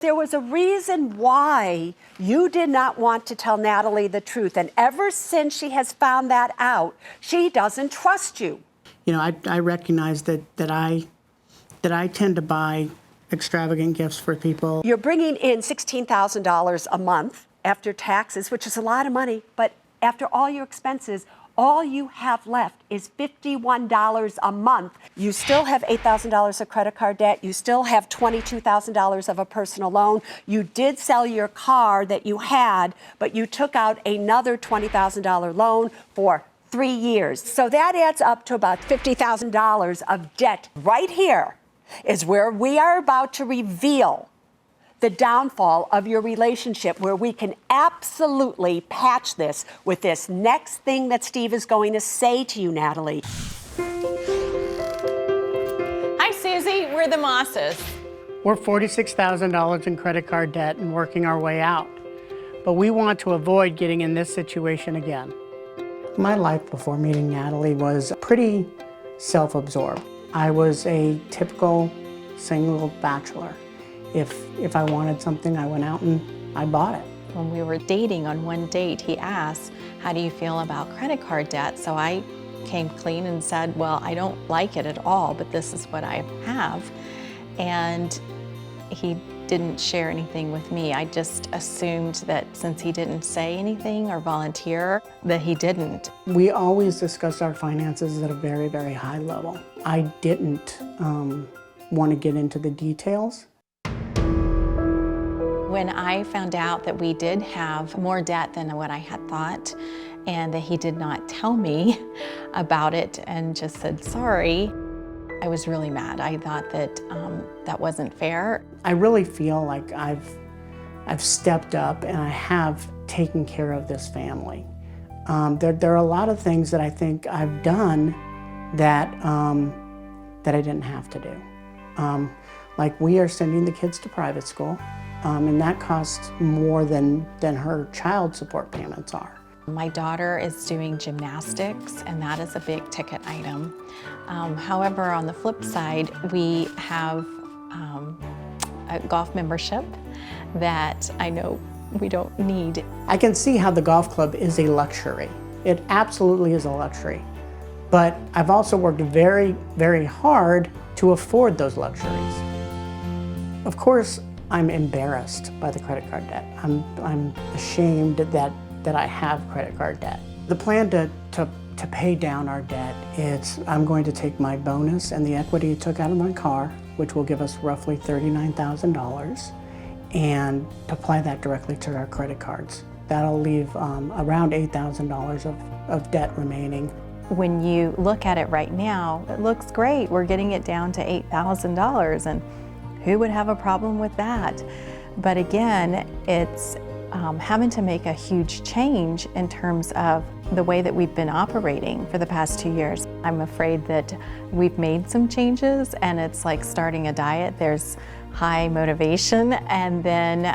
There was a reason why you did not want to tell Natalie the truth. And ever since she has found that out, she doesn't trust you. You know, I recognize that I tend to buy extravagant gifts for people. You're bringing in $16,000 a month after taxes, which is a lot of money. But after all your expenses, all you have left is $51 a month. You still have $8,000 of credit card debt. You still have $22,000 of a personal loan. You did sell your car that you had, but you took out another $20,000 loan for 3 years. So that adds up to about $50,000 of debt. Right here is where we are about to reveal the downfall of your relationship, where we can absolutely patch this with this next thing that Steve is going to say to you, Natalie. Hi, Susie. We're the Mosses. We're $46,000 in credit card debt and working our way out. But we want to avoid getting in this situation again. My life before meeting Natalie was pretty self-absorbed. I was a typical single bachelor. If I wanted something, I went out and I bought it. When we were dating on one date, he asked, how do you feel about credit card debt? So I came clean and said, well, I don't like it at all, but this is what I have. And he didn't share anything with me. I just assumed that since he didn't say anything or volunteer, that he didn't. We always discussed our finances at a very, very high level. I didn't want to get into the details. When I found out that we did have more debt than what I had thought, and that he did not tell me about it and just said sorry, I was really mad. I thought that that wasn't fair. I really feel like I've stepped up and I have taken care of this family. There are a lot of things that I think I've done that that I didn't have to do. Like, we are sending the kids to private school. And that costs more than her child support payments are. My daughter is doing gymnastics, and that is a big ticket item. However, on the flip side, we have a golf membership that I know we don't need. I can see how the golf club is a luxury. It absolutely is a luxury. But I've also worked very, very hard to afford those luxuries. Of course, I'm embarrassed by the credit card debt. I'm ashamed that I have credit card debt. The plan to pay down our debt is I'm going to take my bonus and the equity I took out of my car, which will give us roughly $39,000, and apply that directly to our credit cards. That'll leave around $8,000 of debt remaining. When you look at it right now, it looks great. We're getting it down to $8,000, and who would have a problem with that? But again, it's having to make a huge change in terms of the way that we've been operating for the past 2 years. I'm afraid that we've made some changes, and it's like starting a diet. There's high motivation, and then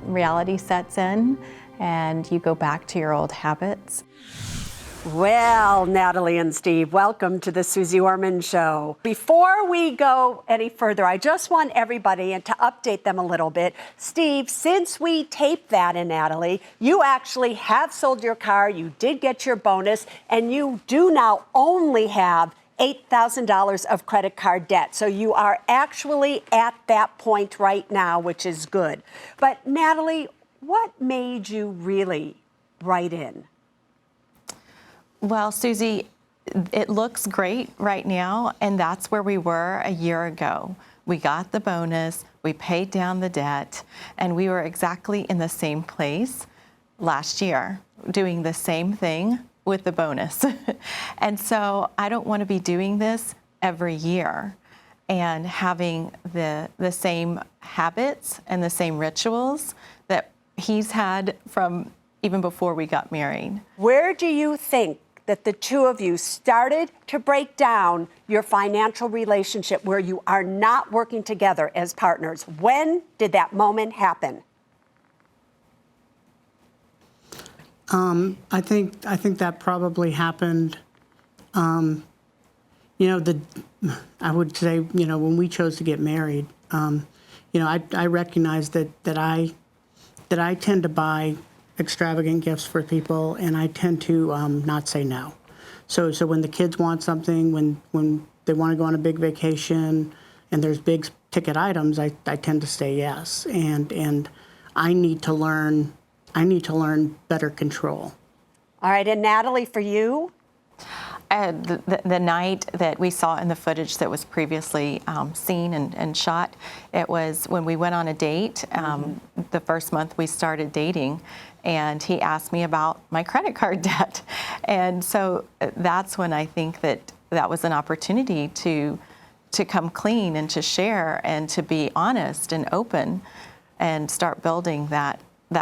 reality sets in, and you go back to your old habits. Well, Natalie and Steve, welcome to the Suze Orman Show. Before we go any further, I just want everybody to update them a little bit. Steve, since we taped that, and Natalie, you actually have sold your car, you did get your bonus, and you do now only have $8,000 of credit card debt. So you are actually at that point right now, which is good. But Natalie, what made you really write in? Well, Susie, it looks great right now, and that's where we were a year ago. We got the bonus, we paid down the debt, and we were exactly in the same place last year, doing the same thing with the bonus. And so I don't want to be doing this every year and having the same habits and the same rituals that he's had from even before we got married. Where do you think that the two of you started to break down your financial relationship, where you are not working together as partners? When did that moment happen? I think that probably happened. I would say, when we chose to get married, I recognize that I tend to buy extravagant gifts for people, and I tend to not say no. So when the kids want something, when they want to go on a big vacation, and there's big ticket items, I tend to say yes. And I need to learn better control. All right, and Natalie, for you? The night that we saw in the footage that was previously seen and shot, it was when we went on a date. The first month we started dating, and he asked me about my credit card debt. And so that's when I think that was an opportunity to come clean and to share and to be honest and open and start building that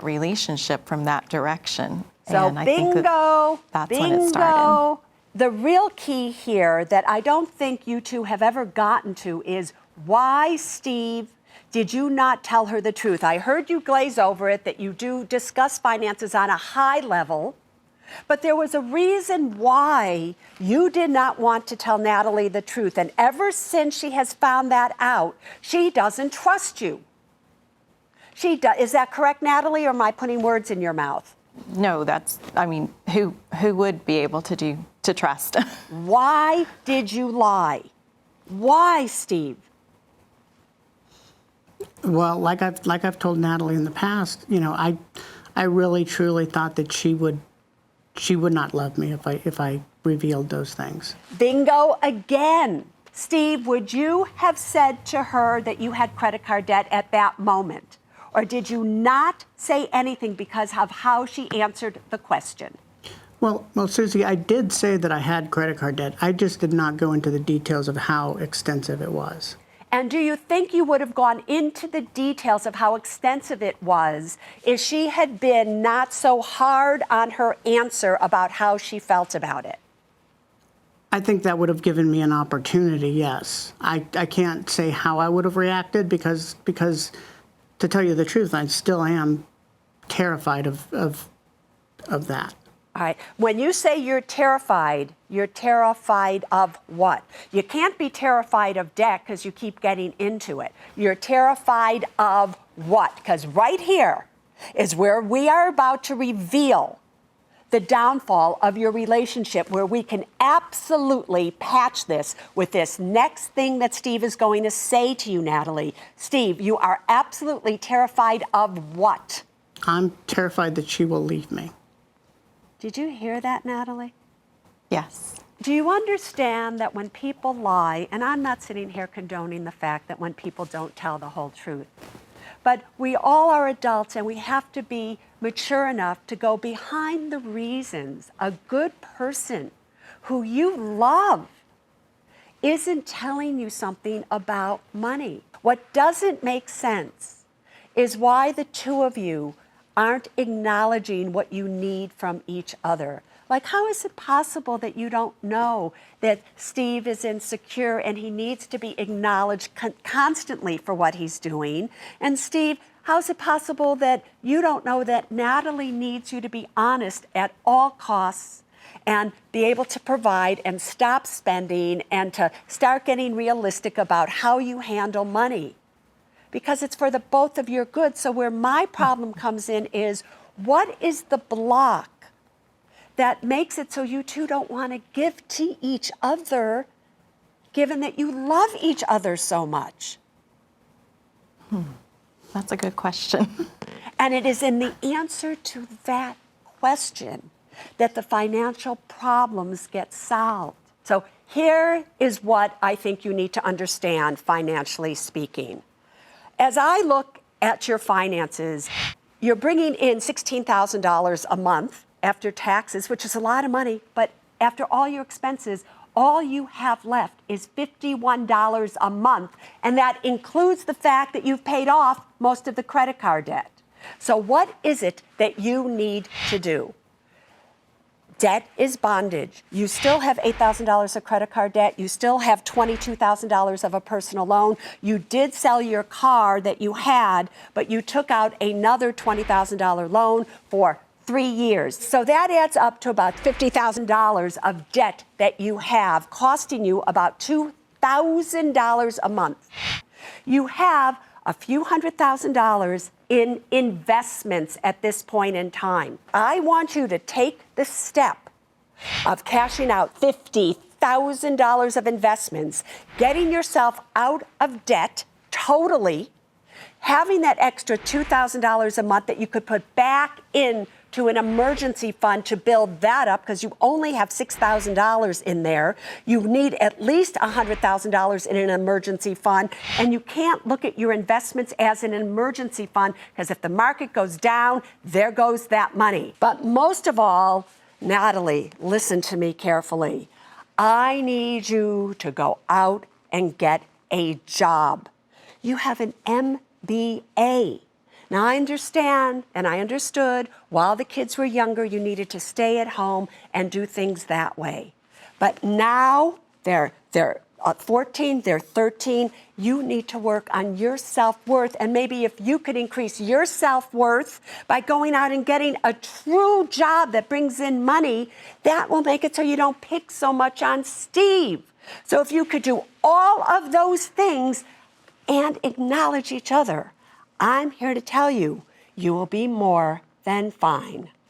relationship from that direction. So and I bingo, think that's bingo. when it started. The real key here that I don't think you two have ever gotten to is why, Steve, did you not tell her the truth? I heard you glaze over it, that you do discuss finances on a high level, but there was a reason why you did not want to tell Natalie the truth. And ever since she has found that out, she doesn't trust you. Is that correct, Natalie, or am I putting words in your mouth? No, who would be able to trust? Why did you lie? Why, Steve? Well, like I've told Natalie in the past, I really truly thought that she would not love me if I revealed those things. Bingo again. Steve, would you have said to her that you had credit card debt at that moment? Or did you not say anything because of how she answered the question? Well, Susie, I did say that I had credit card debt. I just did not go into the details of how extensive it was. And do you think you would have gone into the details of how extensive it was if she had been not so hard on her answer about how she felt about it? I think that would have given me an opportunity, yes. I can't say how I would have reacted because to tell you the truth, I still am terrified of that. All right. When you say you're terrified of what? You can't be terrified of debt because you keep getting into it. You're terrified of what? Because right here is where we are about to reveal the downfall of your relationship, where we can absolutely patch this with this next thing that Steve is going to say to you, Natalie. Steve, you are absolutely terrified of what? I'm terrified that she will leave me. Did you hear that, Natalie? Yes. Do you understand that when people lie, and I'm not sitting here condoning the fact that when people don't tell the whole truth, but we all are adults and we have to be mature enough to go behind the reasons a good person who you love isn't telling you something about money. What doesn't make sense is why the two of you aren't acknowledging what you need from each other. Like, how is it possible that you don't know that Steve is insecure and he needs to be acknowledged constantly for what he's doing? And Steve, how is it possible that you don't know that Natalie needs you to be honest at all costs and be able to provide and stop spending and to start getting realistic about how you handle money? Because it's for the both of your good. So where my problem comes in is, what is the block that makes it so you two don't want to give to each other, given that you love each other so much? That's a good question. And it is in the answer to that question that the financial problems get solved. So here is what I think you need to understand, financially speaking. As I look at your finances, you're bringing in $16,000 a month after taxes, which is a lot of money, but after all your expenses, all you have left is $51 a month, and that includes the fact that you've paid off most of the credit card debt. So what is it that you need to do? Debt is bondage. You still have $8,000 of credit card debt. You still have $22,000 of a personal loan. You did sell your car that you had, but you took out another $20,000 loan for 3 years. So that adds up to about $50,000 of debt that you have, costing you about $2,000 a month. You have a few $100,000 in investments at this point in time. I want you to take the step of cashing out $50,000 of investments, getting yourself out of debt totally, having that extra $2,000 a month that you could put back into an emergency fund to build that up, because you only have $6,000 in there. You need at least $100,000 in an emergency fund, and you can't look at your investments as an emergency fund, because if the market goes down, there goes that money. But most of all, Natalie, listen to me carefully. I need you to go out and get a job. You have an MBA. Now, I understand, and I understood while the kids were younger, you needed to stay at home and do things that way. But now they're 14, they're 13. You need to work on your self-worth. And maybe if you could increase your self-worth by going out and getting a true job that brings in money, that will make it so you don't pick so much on Steve. So if you could do all of those things and acknowledge each other, I'm here to tell you, you will be more than fine.